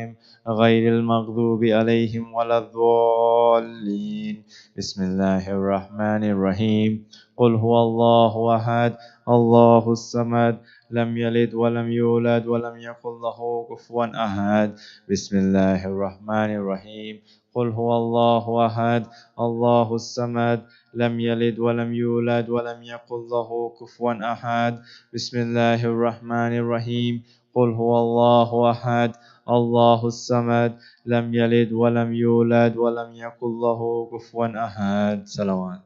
عليهم غير المغضوب عليهم ولا الضالين. بسم الله الرحمن الرحيم. قل هو الله أحد الله الصمد لم يلد ولم يولد ولم يكن له كفوا أحد. بسم الله الرحمن الرحيم. قل هو الله أحد الله الصمد لم يلد ولم يولد ولم يكن له كفوا أحد. بسم الله الرحمن الرحيم. قل هو الله أحد الله الصمد لم يلد ولم يولد ولم يكن له كفوا أحد. صلوات.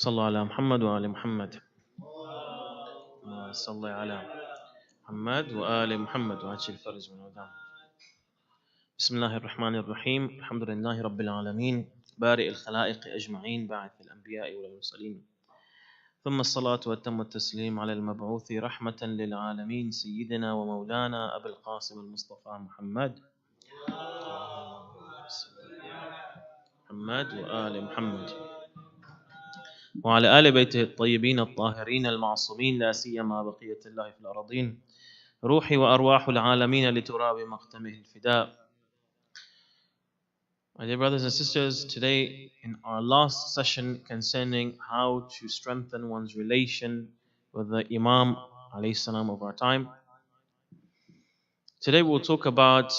صلوا على محمد وآل محمد. صلى على محمد وآل محمد وعجل الفرج من ودام. بسم الله الرحمن الرحيم. الحمد لله رب العالمين بارئ الخلائق أجمعين باعث الأنبياء والمرسلين، ثم الصلاة والتم التسليم على المبعوث رحمة للعالمين سيدنا ومولانا أبي القاسم المصطفى محمد وآل محمد وعلى آل بيته الطيبين الطاهرين المعصومين، لا سيما بقية الله في الأرضين، روحي وأرواح العالمين لتراب مقتمه الفداء. My dear brothers and sisters, today in our last session concerning how to strengthen one's relation with the Imam alayhi salam of our time, today we'll talk about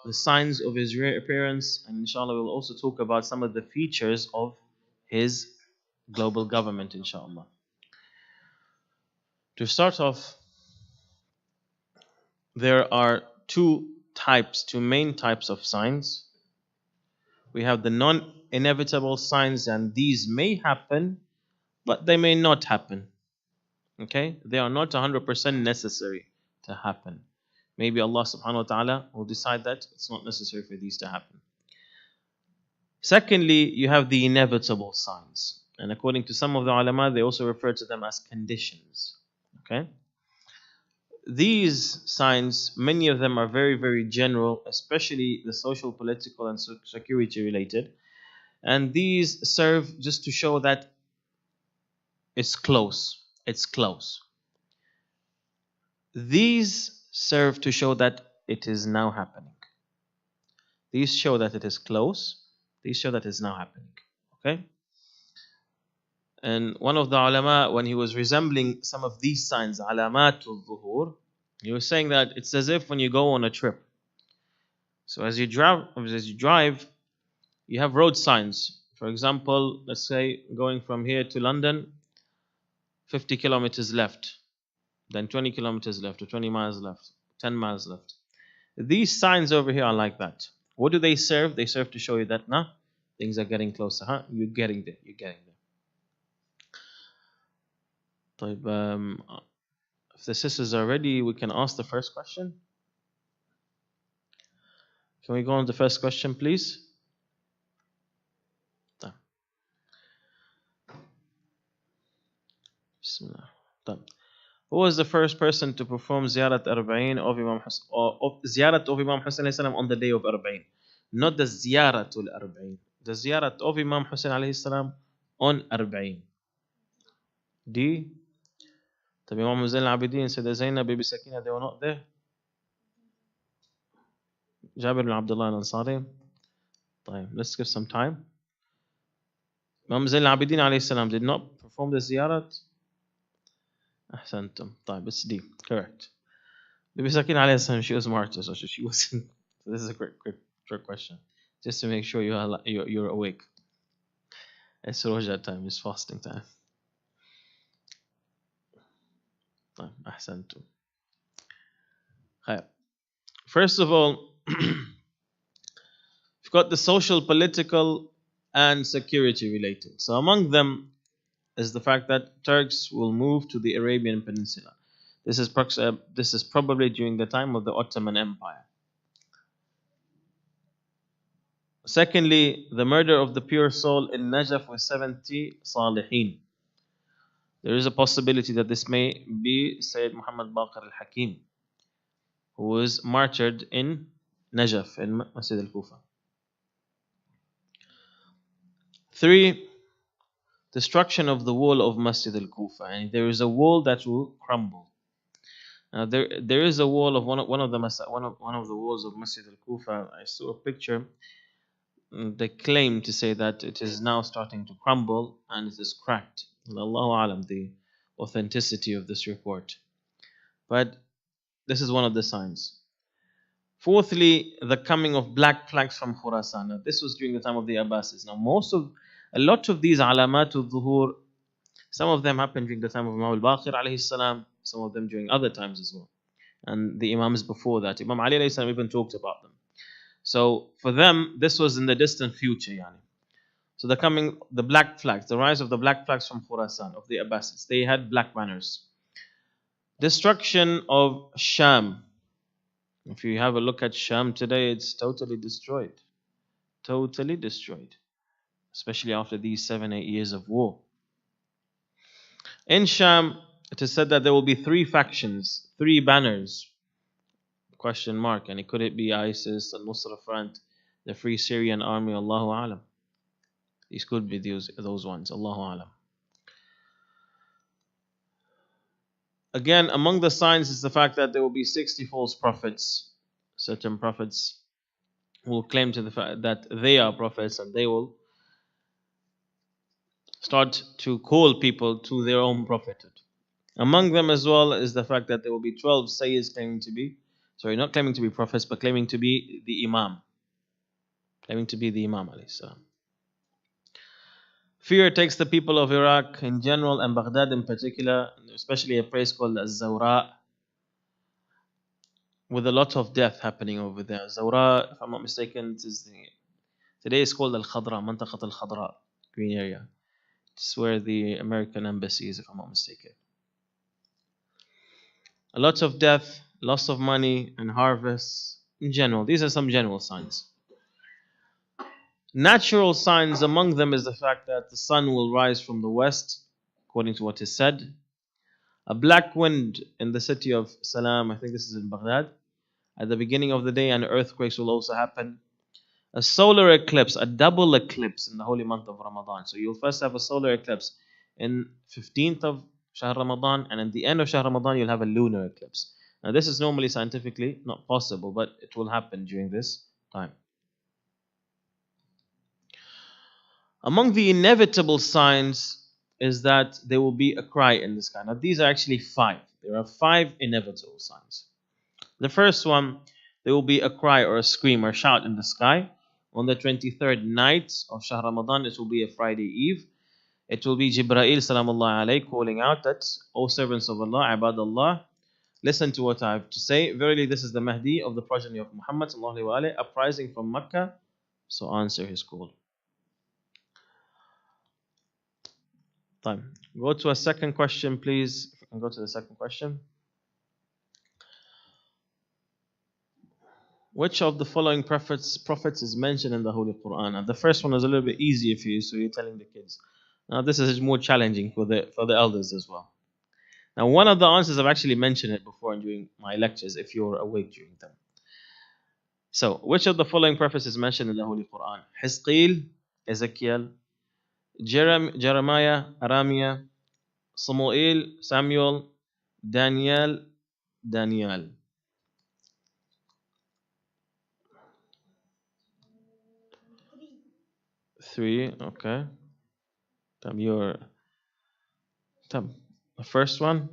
the signs of his reappearance, and inshallah we'll also talk about some of the features of his global government, inshallah. To start off, there are two main types of signs. We have the non-inevitable signs, and these may happen, but they may not happen. Okay? They are not 100% necessary to happen. Maybe Allah subhanahu wa ta'ala will decide that it's not necessary for these to happen. Secondly, you have the inevitable signs. And according to some of the ulama, they also refer to them as conditions. Okay? These signs, many of them are very, very general, especially the social, political, and security related. And these serve just to show that it's close. It's close. These serve to show that it is now happening. These show that it is close. These show that it is now happening. Okay? And one of the ulama, when he was resembling some of these signs, alamatul zuhur, he was saying that it's as if when you go on a trip. So as you drive, you have road signs. For example, let's say going from here to London, 50 kilometers left, then 20 kilometers left, or 20 miles left, 10 miles left. These signs over here are like that. What do they serve? They serve to show you that now things are getting closer. You're getting there. You're getting there. If the sisters are ready, we can ask the first question. Can we go on to the first question, please? Bismillah. Who was the first person to perform Ziyarat Arba'in of Imam Husayn, or Ziyarat of Imam Husayn on the day of Arba'in? Not the Ziyaratul Arba'in. The Ziyarat of Imam Husayn on Arba'in. D. طب Imam Zayn al-Abidin, Sayyidah Zainab, Bibi Sakina, they were not there. Jabir bin Abdullah al-Ansari. Let's give some time. Imam Zayn al-Abidin alayhi salam did not perform the ziyarat. Ahsantum. It's D. Correct. Bibi Sakina alayhi salam, she was martyr, so she wasn't. So this is a great question. Just to make sure you're awake. It's Roja time, it's fasting time. Ahsantum. First of all, we've got the social, political, and security related. So among them is the fact that Turks will move to the Arabian Peninsula. This is probably during the time of the Ottoman Empire. Secondly, the murder of the pure soul in Najaf with 70 Salihin. There is a possibility that this may be Sayyid Muhammad Baqir al-Hakim, who was martyred in Najaf, in Masjid al-Kufa. 3. Destruction of the wall of Masjid al-Kufa. And there is a wall that will crumble. Now there is a wall of one of the walls of Masjid al-Kufa. I saw a picture. They claim to say that it is now starting to crumble and it is cracked. Allahu alam, the authenticity of this report. But this is one of the signs. Fourthly, the coming of black flags from Khurasan. Now, this was during the time of the Abbasids. Now, a lot of these alamatul dhuhur, some of them happened during the time of Imam al-Baqir alayhi salam, some of them during other times as well. And the Imams before that. Imam Ali alayhi salam even talked about them. So for them, this was in the distant future. Yani. So the black flags, the rise of the black flags from Khurasan, of the Abbasids. They had black banners. Destruction of Sham. If you have a look at Sham today, it's totally destroyed. Totally destroyed. Especially after these 7-8 years of war. In Sham, it is said that there will be 3 factions, 3 banners. Question mark. And could it be ISIS, the Nusra Front, the Free Syrian Army? Allahu Alam. These could be those ones. Allahu Alam. Again, among the signs is the fact that there will be 60 false prophets. Certain prophets will claim to the fact that they are prophets and they will start to call people to their own prophethood. Among them as well is the fact that there will be 12 sayyids not claiming to be prophets, but claiming to be the Imam. Claiming to be the Imam alayhi salam. Fear takes the people of Iraq in general and Baghdad in particular, especially a place called Az-Zawra, with a lot of death happening over there. Zawra, if I'm not mistaken, today it's called Al-Khadra, Mantaqat Al-Khadra, green area. It's where the American embassy is, if I'm not mistaken. A lot of death, loss of money and harvests in general. These are some general signs. Natural signs among them is the fact that the sun will rise from the west, according to what is said. A black wind in the city of Salam, I think this is in Baghdad. At the beginning of the day, and earthquakes will also happen. A solar eclipse, a double eclipse in the holy month of Ramadan. So you'll first have a solar eclipse in 15th of Shahr Ramadan, and at the end of Shahr Ramadan you'll have a lunar eclipse. Now this is normally scientifically not possible, but it will happen during this time. Among the inevitable signs is that there will be a cry in the sky. Now these are actually 5. There are 5 inevitable signs. The first one, there will be a cry or a scream or shout in the sky. On the 23rd night of Shahr Ramadan, it will be a Friday Eve. It will be Jibreel salamullah alayhi calling out that, O servants of Allah, Ibadallah, listen to what I have to say. Verily this is the Mahdi of the progeny of Muhammad sallallahu alayhi wa uprising from Mecca. So answer his call. Time. Go to a second question, please. If we can go to the second question. Which of the following prophets is mentioned in the Holy Quran? And the first one is a little bit easier for you, so you're telling the kids. Now this is more challenging for the elders as well. Now one of the answers I've actually mentioned it before during my lectures, if you're awake during them. So, which of the following prophets is mentioned in the Holy Quran? Hizqeel, Ezekiel, Jeremiah, Aramiah, Samuel, Daniel. 3, okay. The first one?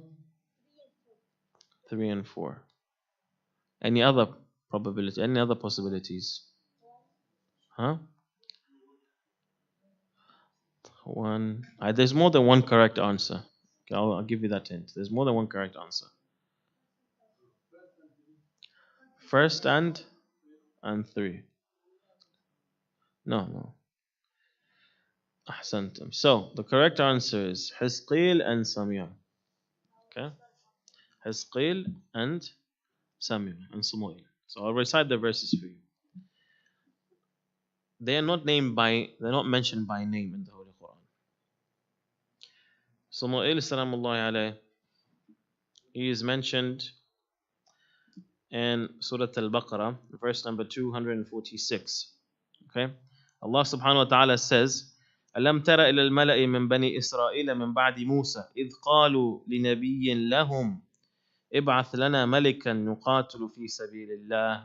3 and 4. Any other probability? Any other possibilities? Huh? 1. There's more than one correct answer. Okay, I'll give you that hint. There's more than one correct answer. First and 3. No. Ahsantum. So the correct answer is Hizqeel and Samuel. Okay. Hizqil and Samuel and Samuel. So I'll recite the verses for you. They're not mentioned by name in the Holy Quran. Samuel salamullahi alayhi, he is mentioned in Surah Al-Baqarah, verse number 246. Okay? Allah subhanahu wa ta'ala says, ألم تر إلى الملأ من بني إسرائيل من بعد موسى إذ قالوا لنبي لهم ابعث لنا ملكا نقاتل في سبيل الله.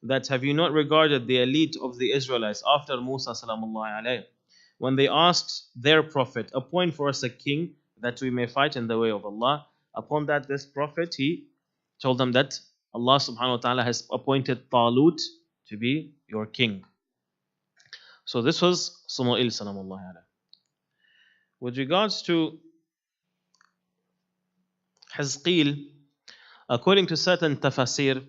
That have you not regarded the elite of the Israelites after Musa salamullahi alayhi, when they asked their prophet, appoint for us a king that we may fight in the way of Allah. Upon that, this prophet, he told them that Allah subhanahu wa ta'ala has appointed Talut to be your king. So this was Samuel salamullahi alayhi. With regards to Hizqil, according to certain tafasir,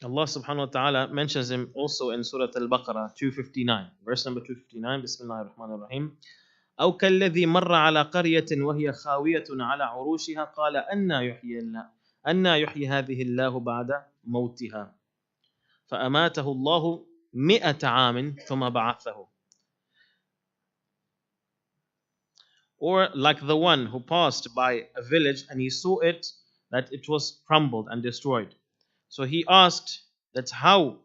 Allah subhanahu wa ta'ala mentions him also in Surah Al-Baqarah 259, verse number 259, Bismillah ar-Rahman ar-Rahim. أو كالذي مر على قرية وهي خاوية على عروشها قال أنى يحيي هذه الله بعد موتها فأماته الله 100 عام ثم بعثه. Or like the one who passed by a village and he saw it that it was crumbled and destroyed. So he asked that how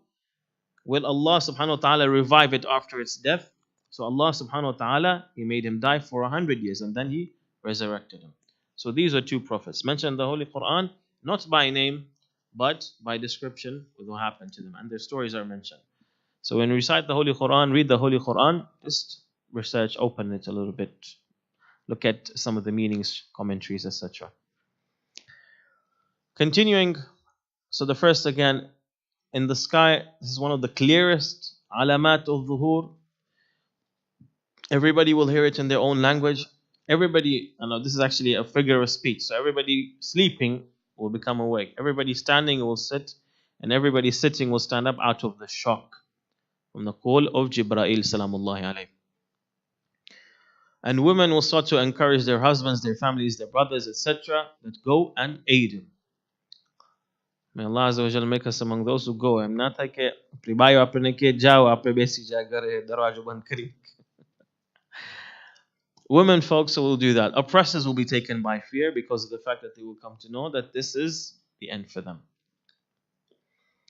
will Allah subhanahu wa ta'ala revive it after its death? So Allah subhanahu wa ta'ala, he made him die for 100 years and then he resurrected him. So these are two prophets mentioned in the Holy Quran, not by name, but by description with what happened to them. And their stories are mentioned. So when you recite the Holy Quran, read the Holy Quran, just research, open it a little bit. Look at some of the meanings, commentaries, etc. Continuing, so the first again, in the sky, this is one of the clearest alamat al-dhuhur. Everybody will hear it in their own language. Everybody, I know this is actually a figure of speech. So everybody sleeping will become awake. Everybody standing will sit, and everybody sitting will stand up out of the shock from the call of Jibreel salamullahi alayhi. And women will start to encourage their husbands, their families, their brothers, etc. that go and aid him. May Allah Azza wa Jalla make us among those who go. I'm not like pribayo apne ke jao ape besi jagare darwajo band kari. Women folks will do that. Oppressors will be taken by fear because of the fact that they will come to know that this is the end for them.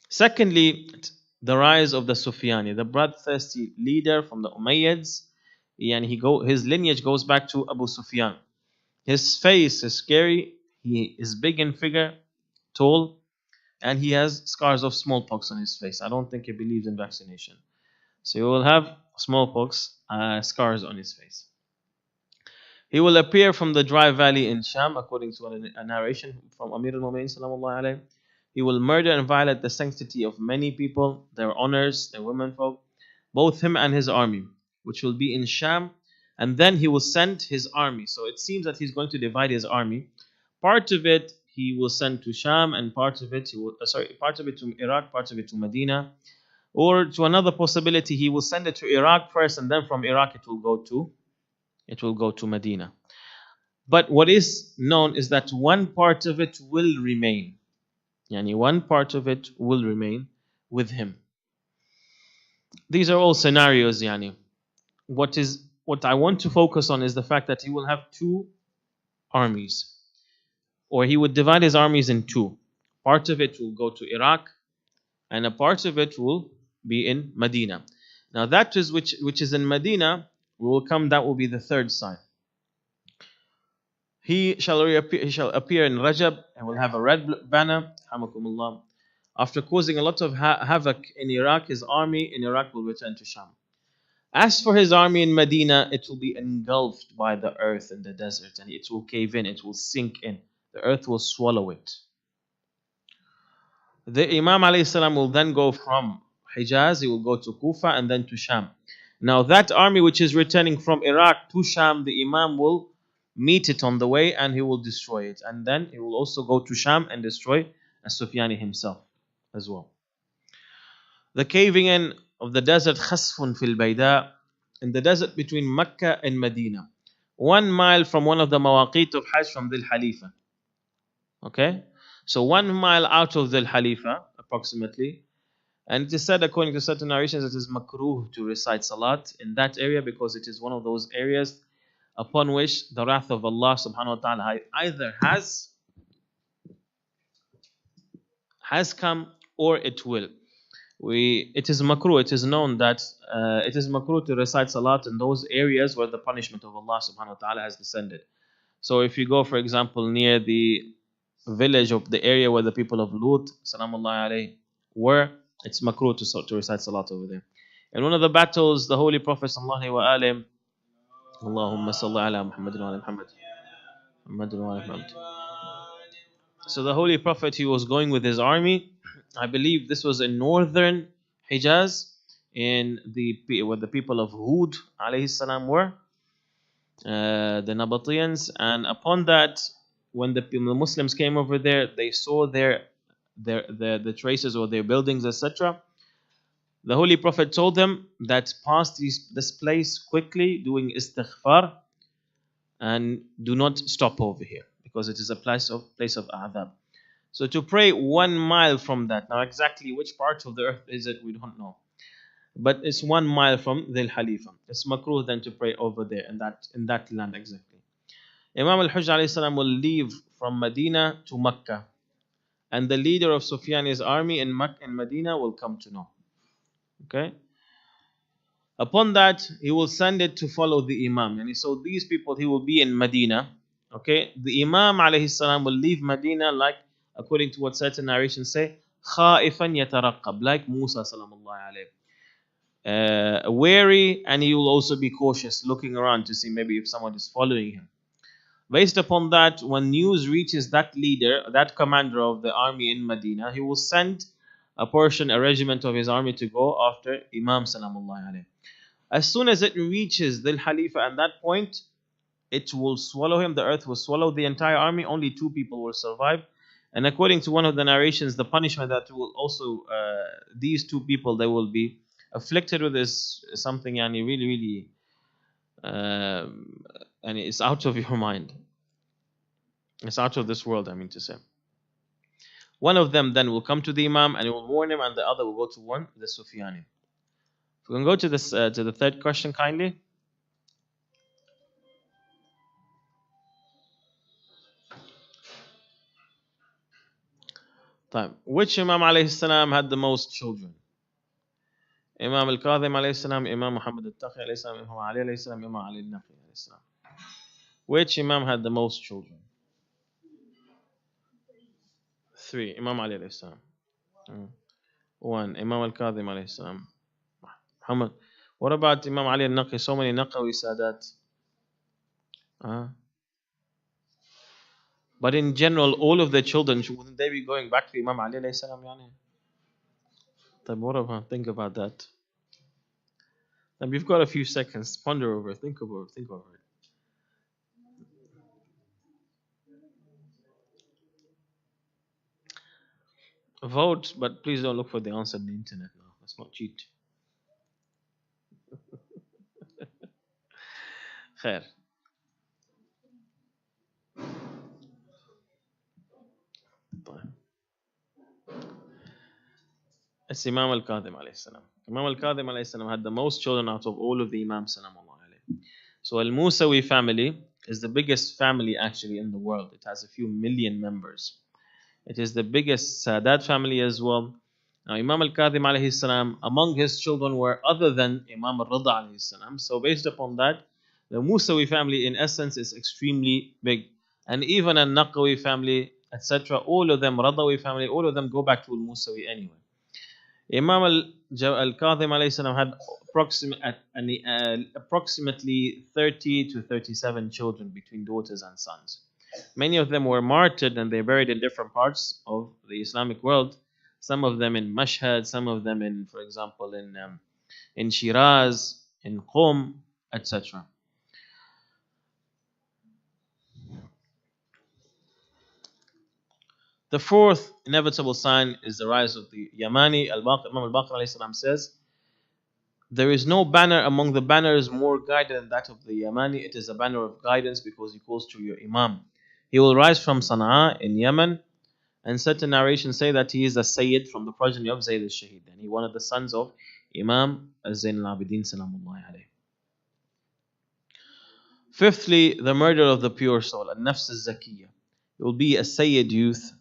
Secondly, the rise of the Sufyani, the bloodthirsty leader from the Umayyads, and his lineage goes back to Abu Sufyan. His face is scary. He is big in figure, tall, and he has scars of smallpox on his face. I don't think he believes in vaccination. So he will have smallpox scars on his face. He will appear from the dry valley in Sham, according to a narration from Amir al-Mu'minin sallallahu alayhi. He will murder and violate the sanctity of many people, their honors, their womenfolk, both him and his army, which will be in Sham, and then he will send his army. So it seems that he's going to divide his army. Part of it he will send to Sham, and part of it to Iraq, part of it to Medina, or to another possibility he will send it to Iraq first, and then from Iraq it will go to Medina. But what is known is that one part of it will remain. One part of it will remain with him. These are all scenarios. What I want to focus on is the fact that he will have two armies, or he would divide his armies in two. Part of it will go to Iraq, and a part of it will be in Medina. Now that is which is in Medina that will be the third sign. He shall appear in Rajab and will have a red banner. After causing a lot of havoc in Iraq, his army in Iraq will return to Sham. As for his army in Medina, it will be engulfed by the earth in the desert, and it will cave in, it will sink in. The earth will swallow it. The Imam alayhi salam will then go from Hijaz, he will go to Kufa and then to Sham. Now that army which is returning from Iraq to Sham, the Imam will meet it on the way and he will destroy it. And then he will also go to Sham and destroy As-Sufyani himself as well. The caving in of the desert, khasfun fil bayda, in the desert between Mecca and Medina. 1 mile from one of the mawaqit of Hajj from Dhul Halifa. Okay? So 1 mile out of Dhul Halifa, approximately. And it is said, according to certain narrations, it is makruh to recite salat in that area because it is one of those areas upon which the wrath of Allah subhanahu wa ta'ala either has come or it will. It is makruh, it is known that it is makruh to recite salat in those areas where the punishment of Allah subhanahu wa ta'ala has descended. So if you go, for example, near the village of the area where the people of Lut, salamullahi alayhi, were, it's makruh to recite salat over there. In one of the battles, the Holy Prophet sallallahu alayhi wa alayhi, Allahumma salli ala Muhammadin wa ala Muhammad, Muhammadin wa ala Muhammad. So the Holy Prophet, he was going with his army. I believe this was in northern Hijaz, where the people of Hud alayhi salam were, the Nabateans. And upon that, when the Muslims came over there, they saw the traces or their buildings, etc. The Holy Prophet told them that pass this place quickly, doing istighfar, and do not stop over here because it is a place of adhab. So to pray 1 mile from that. Now exactly which part of the earth is it, we don't know. But it's 1 mile from Dhul Halifa. It's makruh then to pray over there in that land exactly. Imam al-Hujj alayhi salam will leave from Medina to Mecca. And the leader of Sufyan's army in Medina will come to know. Okay? Upon that, he will send it to follow the Imam. And so these people, he will be in Medina. Okay? The Imam alayhi salam will leave Medina like, according to what certain narrations say, خائفا يترقب, like Musa salamullahi alayhi. Wary, and he will also be cautious, looking around to see maybe if someone is following him. Based upon that, when news reaches that leader, that commander of the army in Medina, he will send a regiment of his army to go after Imam salamullahi alayhi. As soon as it reaches Dhul Halifa, at that point, it will swallow him, the earth will swallow the entire army, only 2 people will survive. And according to one of the narrations, the punishment that will also, these 2 people, they will be afflicted with is something really, really, and it's out of your mind. It's out of this world, I mean to say. One of them then will come to the Imam and he will warn him, and the other will go to warn the Sufyani. If we can go to this to the third question kindly. Which Imam alayhi salam had the most children? Imam al-Kadhim alayhi salam, Imam Muhammad al-Taqi alayhi salam, Imam Ali alayhi salam, Imam Ali al-Naqi alayhi salam. Which Imam had the most children? 3. Imam Ali alayhi salam. 1. Imam al-Kadhim alayhi salam. Muhammad. What about Imam Ali al-Naqi? So many Naqawi Sadat. But in general, all of the children, wouldn't they be going back to Imam Ali alayhi salam? Think about that. And we've got a few seconds. Ponder over it. Think over it. Vote, but please don't look for the answer on the internet now. Let's not cheat. Khair. It's Imam al-Kadhim alayhi salam. Imam al-Kadhim alayhi salam had the most children out of all of the Imams salam alayhi. So al-Musawi family is the biggest family actually in the world. It has a few million members. It is the biggest Sadat family as well. Now Imam al-Kadhim alayhi salam, among his children were other than Imam al-Rida alayhi salam. So based upon that, the Musawi family in essence is extremely big. And even a Naqawi family, etc., all of them, Radawi family, all of them go back to al-Musawi anyway. Imam al-Kadhim alayhi salam had approximately 30 to 37 children between daughters and sons. Many of them were martyred and they're buried in different parts of the Islamic world. Some of them in Mashhad, some of them in, for example, in Shiraz, in Qom, etc. The fourth inevitable sign is the rise of the Yamani. Imam al-Baqir alayhi salam says, There is no banner among the banners more guided than that of the Yamani. It is a banner of guidance because he calls to your Imam. He will rise from Sana'a in Yemen, and certain narrations say that he is a Sayyid from the progeny of Zayd al-Shahid, and he one of the sons of Imam al-Zayn al-Abidin salamullahi alayhi. Fifthly, the murder of the pure soul, al-Nafs al-Zakiyya. It will be a Sayyid youth.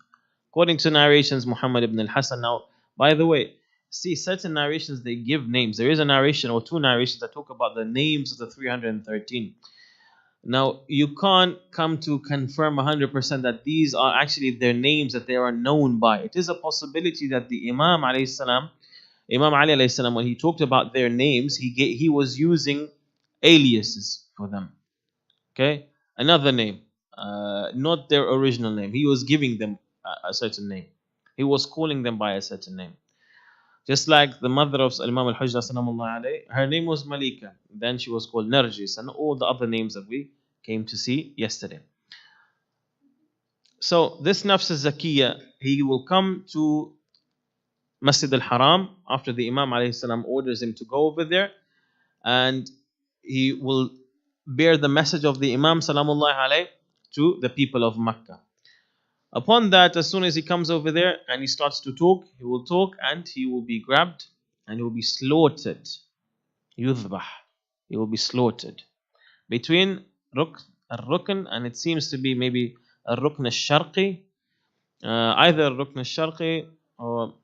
According to narrations, Muhammad ibn al-Hasan. Now, by the way, see, certain narrations, they give names. There is a narration or two narrations that talk about the names of the 313. Now, you can't come to confirm 100% that these are actually their names that they are known by. It is a possibility that the Imam alayhi salam, Imam Ali alayhi salam, when he talked about their names, he was using aliases for them. Okay, another name, not their original name. He was giving them a certain name. He was calling them by a certain name. Just like the mother of Imam al-Hujjah, her name was Malika. Then she was called Narjis, and all the other names that we came to see yesterday. So this Nafs al-Zakiyya, he will come to Masjid al-Haram after the Imam alayhi salam orders him to go over there, and he will bear the message of the Imam salamullahi alayhi to the people of Makkah. Upon that, as soon as he comes over there and he starts to talk, he will talk and he will be grabbed and he will be slaughtered. Yudhbah. He will be slaughtered. Between al-Rukn, and it seems to be maybe al-Rukn al-Sharqi, either al-Rukn al-Sharqi or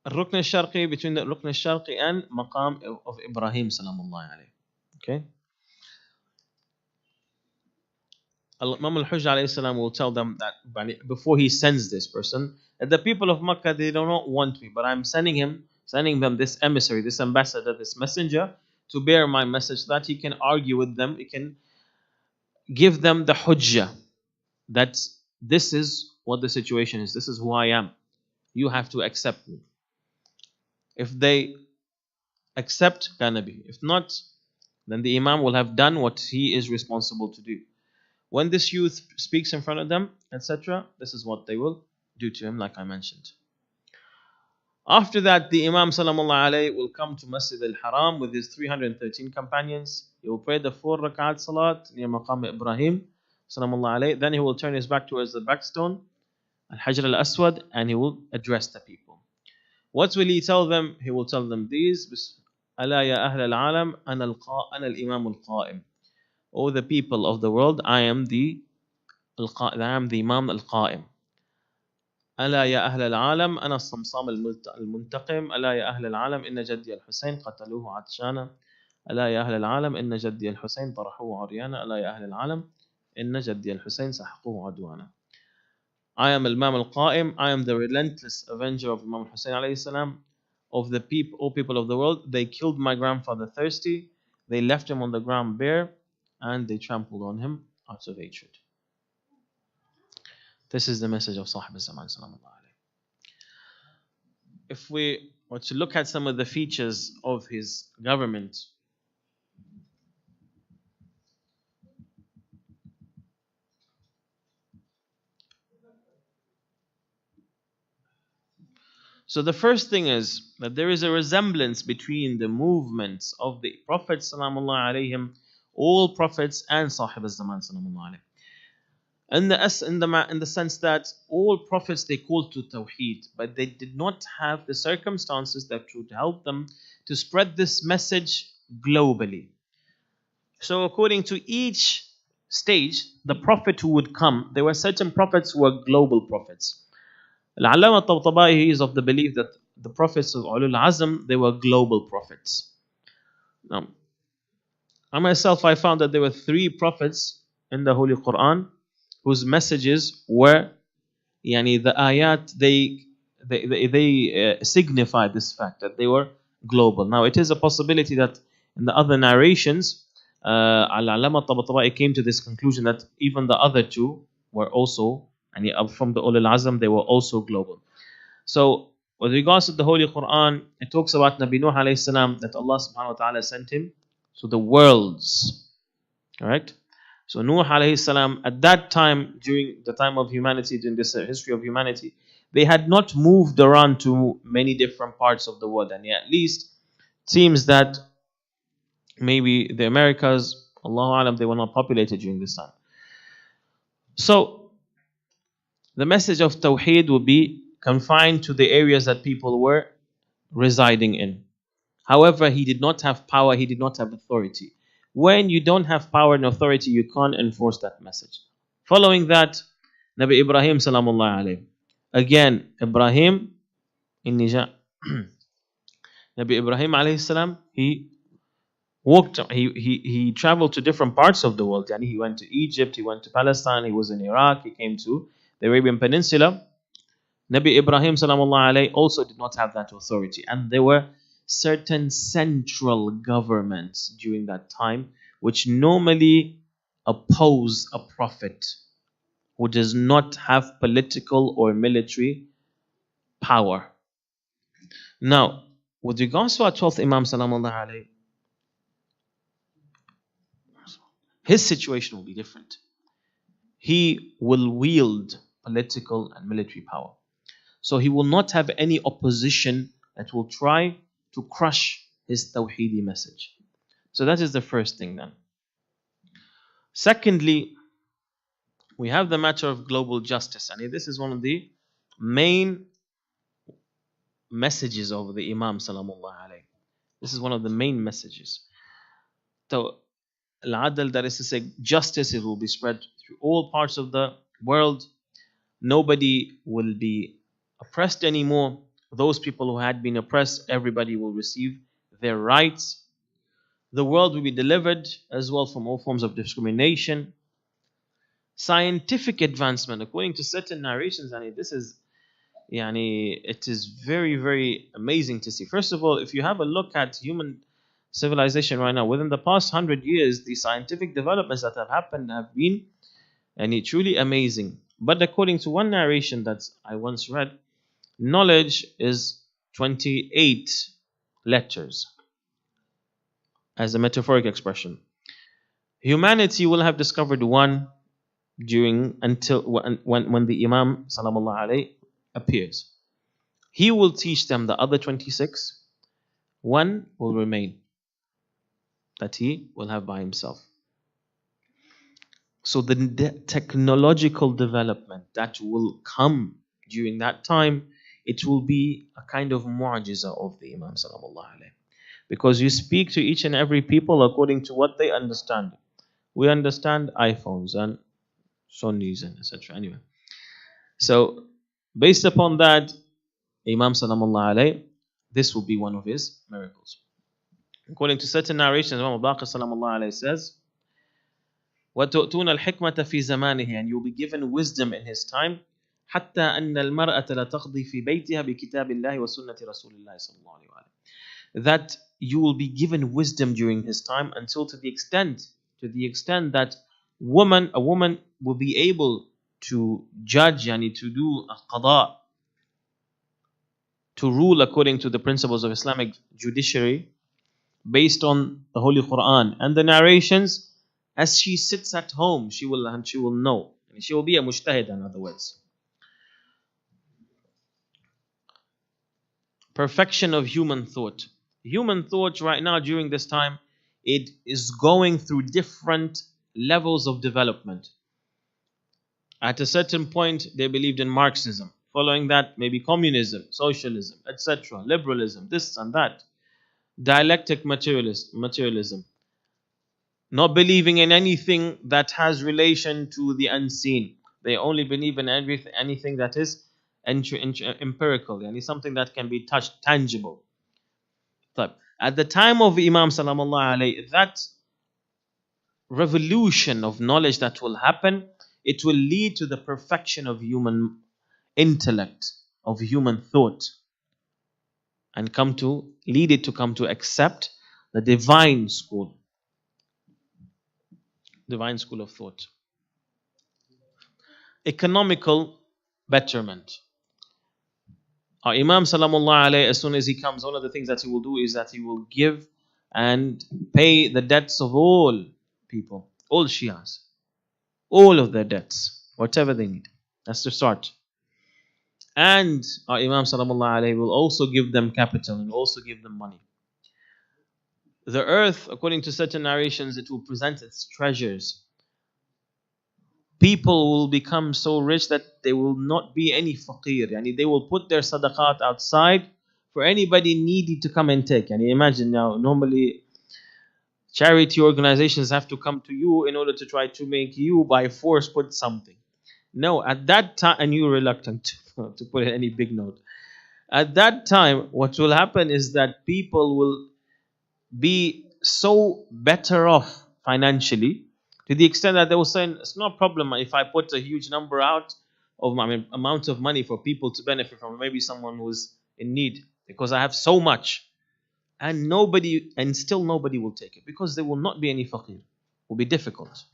al-Rukn al-Sharqi, between the Rukn al-Sharqi and Maqam of Ibrahim salamullahi alayhi. Okay? Imam al-Hujjah alayhi salam will tell them that before he sends this person, that the people of Makkah, they do not want me, but I'm sending them this emissary, this ambassador, this messenger to bear my message so that he can argue with them, he can give them the hujjah that this is what the situation is, this is who I am. You have to accept me. If they accept, Kanabi. If not, then the Imam will have done what he is responsible to do. When this youth speaks in front of them, etc., this is what they will do to him, like I mentioned. After that, the Imam sallallahu alayhi will come to Masjid al-Haram with his 313 companions. He will pray the 4 rak'at salat near Maqam Ibrahim sallallahu alayhi. Then he will turn his back towards the backstone, Al-Hajr al-Aswad, and he will address the people. What will he tell them? He will tell them these: Ala ya ahl al-alam, ana al-imam al-qa'im. O the people of the world, I am the Imam al-Qa'im. ألا يا أهل العالم أنا الصمصام المنتقم. ألا يا أهل العالم إن جدي الحسين قتلوه عطشانا. ألا يا أهل العالم إن جدي الحسين طرحوه عريانا. ألا يا أهل العالم إن جدي الحسين سحقوه عدوانا. I am Imam al-Qa'im. I am the relentless avenger of Imam Husayn alayhi salam. Of the people, O people of the world, they killed my grandfather thirsty. They left him on the ground bare, and they trampled on him out of hatred. This is the message of Sahib al-Zaman sallallahu alayhi. If we were to look at some of the features of his government, so the first thing is that there is a resemblance between the movements of the Prophet sallallahu alayhim, all prophets, and Sahib al-Zaman sallallahu alayhi. In the sense that all prophets, they called to Tawheed, but they did not have the circumstances that would help them to spread this message globally. So according to each stage, the prophet who would come, there were certain prophets who were global prophets. Al-Allama al-Tabatabai is of the belief that the prophets of Ulul Azm, they were global prophets. Now, I found that there were 3 prophets in the Holy Quran whose messages were, the ayat, they signify this fact that they were global. Now it is a possibility that in the other narrations, Al-Allama al-Tabatabai came to this conclusion that even the other 2 were also, from the Ulul Azm, they were also global. So with regards to the Holy Quran, it talks about Nabi Nuh alayhi salam, that Allah subhanahu wa ta'ala sent him to the worlds. Alright? So Nuh alayhi salam, at that time, during the time of humanity, during this history of humanity, they had not moved around to many different parts of the world, and at least seems that maybe the Americas, Allahu Alam, they were not populated during this time. So the message of Tawheed would be confined to the areas that people were residing in. However, he did not have power, he did not have authority. When you don't have power and authority, you can't enforce that message. Following that, Nabi Ibrahim salamullah alayhi. Again, Ibrahim in Nija. Nabi Ibrahim alayhi salam, he walked, he traveled to different parts of the world. Yani he went to Egypt, he went to Palestine, he was in Iraq, he came to the Arabian Peninsula. Nabi Ibrahim salamullah alayhi also did not have that authority. And there were certain central governments during that time which normally oppose a prophet who does not have political or military power. Now, with regards to our 12th Imam salamullah alayhi, his situation will be different. He will wield political and military power. So he will not have any opposition that will try to crush his Tawheedi message. So that is the first thing then. Secondly, we have the matter of global justice. And this is one of the main messages of the Imam salamullah alayhi. This is one of the main messages. So, al-adl, that is to say, justice, it will be spread through all parts of the world. Nobody will be oppressed anymore. Those people who had been oppressed, everybody will receive their rights. The world will be delivered as well from all forms of discrimination. Scientific advancement, according to certain narrations, and this is, it is very, very amazing to see. First of all, if you have a look at human civilization right now, within the past 100 years, the scientific developments that have happened have been truly amazing. But according to one narration that I once read, knowledge is 28 letters as a metaphoric expression. Humanity will have discovered one until when the Imam salamullah alayhi appears. He will teach them the other 26. One will remain that he will have by himself. So the technological development that will come during that time, it will be a kind of mu'jiza of the Imam salamullah alayhi. Because you speak to each and every people according to what they understand. We understand iPhones and Sonys and etc. Anyway, so based upon that, Imam salamullah alayhi, this will be one of his miracles. According to certain narrations, Imam Baqir salamullah alayhi says, وَتُؤْتُونَ الْحِكْمَةَ فِي زَمَانِهِ, and you'll be given wisdom in his time, حَتَّى أَنَّ الْمَرْأَةَ لَتَقْضِي فِي بَيْتِهَا بِكِتَابِ اللَّهِ وَسُنَّةِ رَسُولِ اللَّهِ صَلَّى اللَّهُ عَلَيْهِ وَسَلَّمَ. That you will be given wisdom during his time until to the extent that a woman will be able to judge, to do a qada, to rule according to the principles of Islamic judiciary based on the Holy Quran and the narrations. As she sits at home, she will know. She will be a mujtahid, in other words. Perfection of human thought. Human thought right now during this time, it is going through different levels of development. At a certain point, they believed in Marxism. Following that, maybe communism, socialism, etc., liberalism, this and that. Dialectic materialism. Not believing in anything that has relation to the unseen. They only believe in anything that is empirical, something that can be touched, tangible. At the time of Imam salamullah alayhi, that revolution of knowledge that will happen, it will lead to the perfection of human intellect, of human thought, and lead it to come to accept the divine school of thought. Economical betterment. Our Imam salamullah alayhi, as soon as he comes, one of the things that he will do is that he will give and pay the debts of all people, all Shias, all of their debts, whatever they need. That's the start. And our Imam salamullah alayhi will also give them capital and also give them money. the earth, according to certain narrations, it will present its treasures. People will become so rich that there will not be any faqir. Yani they will put their sadaqat outside for anybody needy to come and take. And imagine now, normally charity organizations have to come to you in order to try to make you by force put something. No, at that time, and you're reluctant to put any big note. At that time, what will happen is that people will be so better off financially to the extent that they will say, it's no problem if I put a huge number out of my amount of money for people to benefit from, maybe someone who's in need, because I have so much. And still nobody will take it because there will not be any faqir. It will be difficult.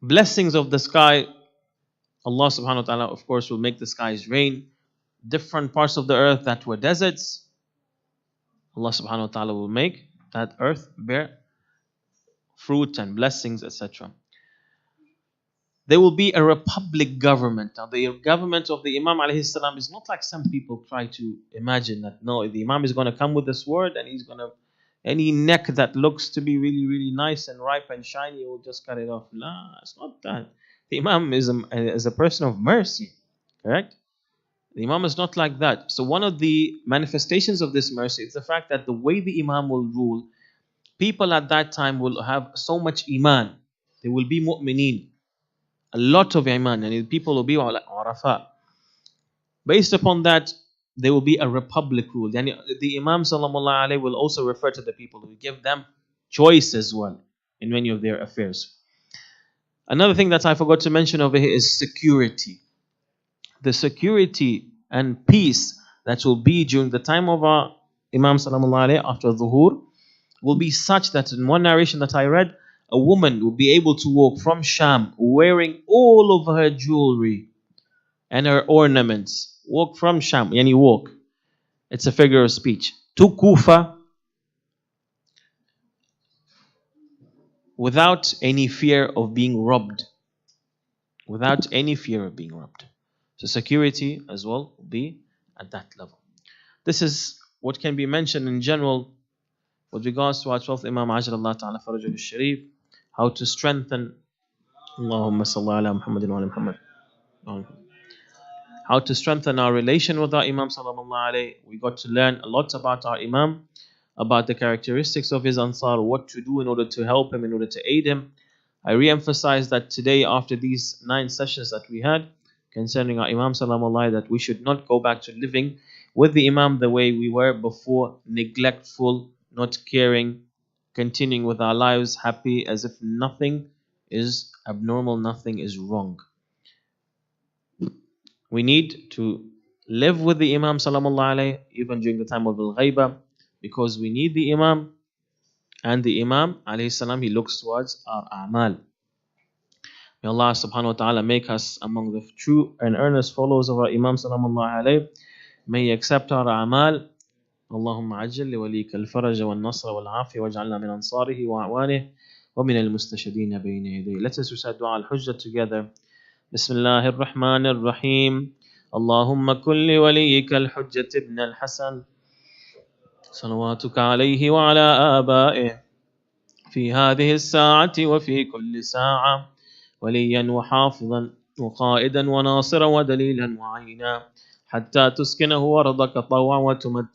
Blessings of the sky, Allah subhanahu wa ta'ala, of course, will make the skies rain. Different parts of the earth that were deserts, Allah subhanahu wa ta'ala will make that earth bear fruit and blessings, etc. There will be a republic government. Now, the government of the Imam alayhi salam is not like some people try to imagine that, no, the Imam is going to come with this word and he's going to, any neck that looks to be really, really nice and ripe and shiny, he will just cut it off. Nah, it's not that. The Imam is a person of mercy, correct? The Imam is not like that. So one of the manifestations of this mercy is the fact that the way the Imam will rule, people at that time will have so much iman. They will be mu'mineen. A lot of iman. And people will be arafa. Based upon that, there will be a republic rule. And the Imam sallallahu alayhi will also refer to the people. He will give them choice as well in many of their affairs. Another thing that I forgot to mention over here is security. The security and peace that will be during the time of our Imam sallallahu alayhi after Dhuhr will be such that in one narration that I read, a woman will be able to walk from Sham wearing all of her jewelry and her ornaments. Walk from Sham, yani walk. It's a figure of speech. To Kufa without any fear of being robbed. Without any fear of being robbed. So security as well will be at that level. This is what can be mentioned in general with regards to our 12th Imam Ajralallah Ta'ala Farajahu Sharif, how to strengthen Allahumma salli ala Muhammadin wa ala Muhammad. How to strengthen our relation with our Imam sallallahu alayhi. We got to learn a lot about our Imam, about the characteristics of his Ansar, what to do in order to help him, in order to aid him. I re-emphasize that today, after these 9 sessions that we had concerning our Imam sallallahu alayhi, that we should not go back to living with the Imam the way we were before, neglectful, not caring, continuing with our lives happy as if nothing is abnormal, nothing is wrong. We need to live with the Imam sallallahu alayhi even during the time of al-ghaiba, because we need the Imam, and the Imam alayhi salam, he looks towards our a'mal. May Allah subhanahu wa ta'ala make us among the true and earnest followers of our Imam sallallahu alayhi. May He accept our a'mal. اللهم عجل لوليك الفرج والنصر والعافية واجعلنا من أنصاره وأعوانه ومن المستشهدين بين يديه. Let us recite dua al-hujjah together. بسم الله الرحمن الرحيم. اللهم كن لوليك الحجة ابن الحسن صلواتك عليه وعلى آبائه في هذه الساعة وفي كل ساعة وليا وحافظا وقائدا وناصرا ودليلا وعينا حتى تسكنه أرضك طوعا وتمتعه